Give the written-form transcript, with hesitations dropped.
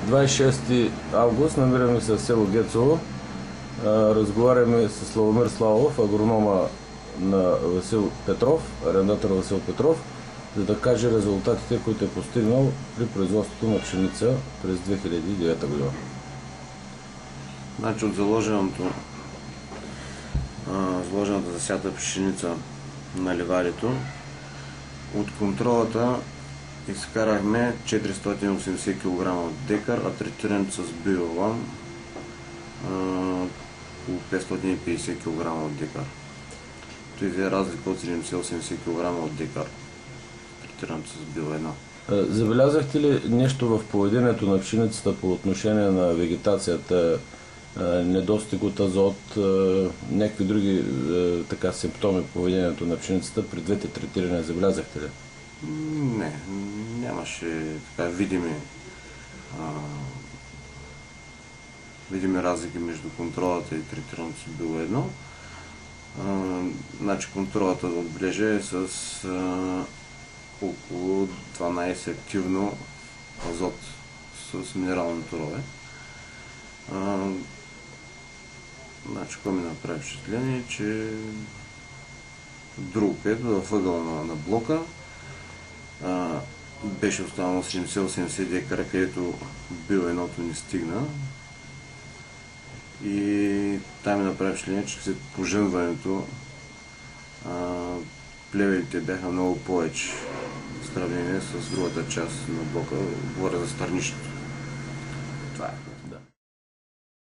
26 август, намираме се в село Гецово. Разговаряме с Славомир Славов, агронома на Васил Петров, арендатор Васил Петров, за да каже резултатите, които е постигнал при производството на пшеница през 2009 година. Значи от заложената засята пшеница на ливадито, от контролата изкарахме 480 кг от декар, а третирането с биолам около 550 кг от декар. Това е разлика от 70-80 кг от декар, третирането с био-1. Забелязахте ли нещо в поведението на пшеницата по отношение на вегетацията, недостиг от азот, някакви други симптоми по поведението на пшеницата при двете третирания? Забелязахте ли? Не, нямаше така видими разлики между контролата и третирането с био-1. Значи контролата да отбележа е с около 12 активно азот с минерални торове. Значи, какво ми направи впечатление, че друго, което в ъгъла на блока беше останало 70-80 декара, където био-1 не стигна. И там ми направи впечатление, че след пожънването плевелите бяха много повече в сравнение с другата част на блока. Говоря за стърнището. Това е.